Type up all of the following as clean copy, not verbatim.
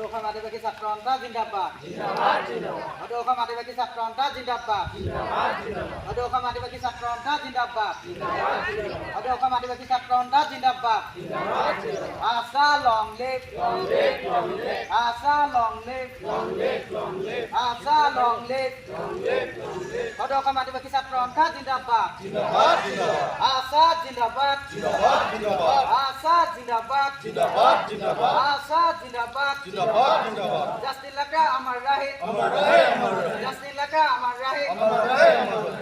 অসম আদিবাসী ছাত্ৰ সন্থা জিন্দাবাদ। অসম আদিবাসী ছাত্ৰ সন্থা জিন্দাবাদ। অসম আদিবাসী ছাত্ৰ সন্থা জিন্দাবাদ। অসম আদিবাসী ছাত্ৰ সন্থা জিন্দাবাদ। আশা লং লিভ, আশা লং লিভ, আশা লং লিভ। অসম আদিবাসী ছাত্ৰ সন্থা জিন্দাবাদ। আশা জিন্দাবাদ, আশা জিন্দাবাদ, আশা জিন্দাবাদ। জাস্টিস লাগা আমার রাহে, জাস্টিস লাগা আমার রাহে,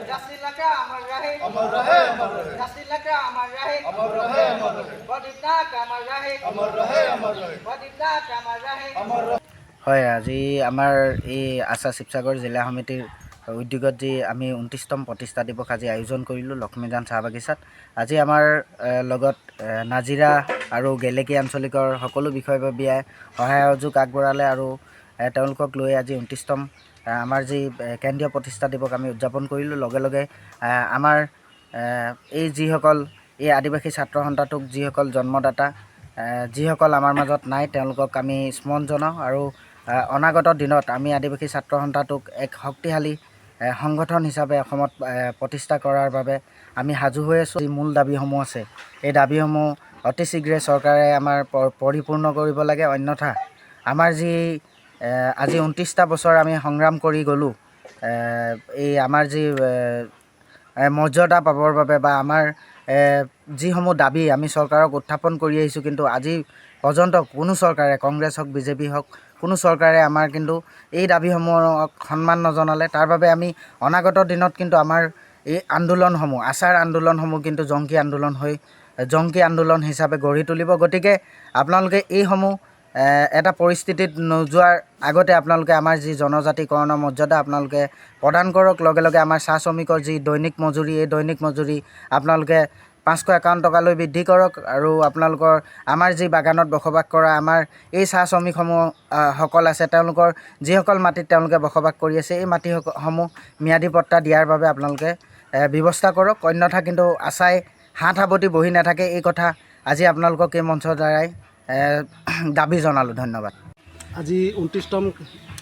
জাস্টিস লাগা আমার রাহে, জাস্টিস লাগা আমার রাহে, প্রদীপ নাগ আমার রাহে, প্রদীপ নাগ আমার রাহে। হয়, আজি আমাৰ এই আশা শিৱসাগৰ জিলা সমিতিৰ উদ্যোগত যি আমি 29তম প্ৰতিষ্ঠা দিৱস আজি আয়োজন কৰিলোঁ লক্ষ্মীজান চাহ বাগিচাত। আজি আমাৰ লগত নাজিৰা আৰু গেলেকী আঞ্চলিকৰ সকলো বিষয়ববীয়াই সহায় সহযোগ আগবঢ়ালে আৰু তেওঁলোকক লৈ আজি 29তম আমাৰ যি কেন্দ্ৰীয় প্ৰতিষ্ঠা দিৱস আমি উদযাপন কৰিলোঁ। লগে লগে আমাৰ এই যিসকল এই আদিবাসী ছাত্ৰ সন্থাটোক যিসকল জন্মদাতা, যিসকল আমাৰ মাজত নাই, তেওঁলোকক আমি স্মৰণ জনাওঁ আৰু অনাগত দিনত আমি আদিবাসী ছাত্ৰ সন্থাটোক এক শক্তিশালী সংগঠন হিচাপে অসমত প্ৰতিষ্ঠা কৰাৰ বাবে আমি সাজু হৈ আছোঁ। যি মূল দাবীসমূহ আছে, এই দাবীসমূহ অতি শীঘ্ৰে চৰকাৰে আমাৰ পৰিপূৰ্ণ কৰিব লাগে। অন্যথা আমাৰ যি আজি 29টা বছৰ আমি সংগ্ৰাম কৰি গ'লোঁ, এই আমাৰ যি মৰ্যাদা পাবৰ বাবে বা আমাৰ যিসমূহ দাবী আমি চৰকাৰক উত্থাপন কৰি আহিছোঁ, কিন্তু আজি পৰ্যন্ত কোনো চৰকাৰে, কংগ্ৰেছ হওক বিজেপি হওক, কোনো চৰকাৰে আমাৰ কিন্তু এই দাবীসমূহক সন্মান নজনালে। তাৰ বাবে আমি অনাগত দিনত কিন্তু আমাৰ এই আন্দোলনসমূহ, আচাৰ আন্দোলনসমূহ কিন্তু জংকী আন্দোলন হিচাপে গঢ়ি তুলিব। গতিকে আপোনালোকে এইসমূহ এটা পৰিস্থিতিত নোযোৱাৰ আগতে আপোনালোকে আমাৰ যি জনজাতিকৰণৰ মৰ্যাদা আপোনালোকে প্ৰদান কৰক। লগে লগে আমাৰ চাহ শ্ৰমিকৰ যি দৈনিক মজুৰি, এই দৈনিক মজুৰি আপোনালোকে 551 টকালৈ বৃদ্ধি কৰক। আৰু আপোনালোকৰ আমাৰ যি বাগানত বসবাস কৰা আমাৰ এই চাহ শ্ৰমিকসমূহ সকল আছে, তেওঁলোকৰ যিসকল মাটিত তেওঁলোকে বসবাস কৰি আছে, এই মাটিসমূহ ম্যাদী পট্টা দিয়াৰ বাবে আপোনালোকে ব্যৱস্থা কৰক। অন্যথা কিন্তু আশাই হাত সাৱটি বহি নাথাকে। এই কথা আজি আপোনালোকক এই মঞ্চৰ দ্বাৰাই দাবী জনালোঁ। ধন্যবাদ। আজি 29তম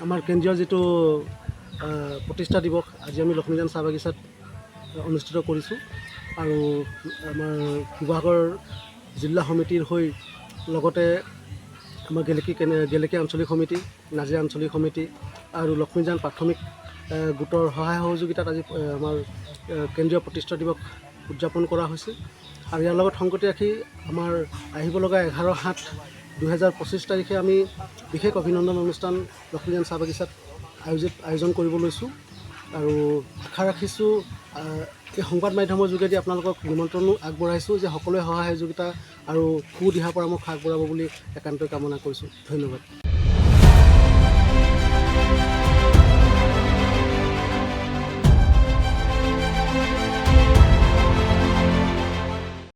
আমাৰ কেন্দ্ৰীয় যিটো প্ৰতিষ্ঠা দিৱস আজি আমি লক্ষ্মীজান চাহ বাগিচাত অনুষ্ঠিত কৰিছোঁ। আৰু আমাৰ শিৱসাগৰ জিলা সমিতিৰ হৈ লগতে আমাৰ গেলেকী আঞ্চলিক সমিতি, নাজিৰা আঞ্চলিক সমিতি আৰু লক্ষ্মীজান প্ৰাথমিক গোটৰ সহায় সহযোগিতাত আজি আমাৰ কেন্দ্ৰীয় প্ৰতিষ্ঠা দিৱস উদযাপন কৰা হৈছে। আৰু ইয়াৰ লগত সংগতি ৰাখি আমাৰ আহিব লগা 11/7/2025 তাৰিখে আমি বিশেষ অভিনন্দন অনুষ্ঠান লক্ষ্মীজান চাহ বাগিচাত আয়োজন কৰিব লৈছোঁ। আৰু আশা ৰাখিছোঁ এই সংবাদ মাধ্যমৰ যোগেদি আপোনালোকক নিমন্ত্ৰণো আগবঢ়াইছোঁ যে সকলোৱে সহায় সহযোগিতা আৰু সুদিহা পৰামৰ্শ আগবঢ়াব বুলি একান্তই কামনা কৰিছোঁ। ধন্যবাদ।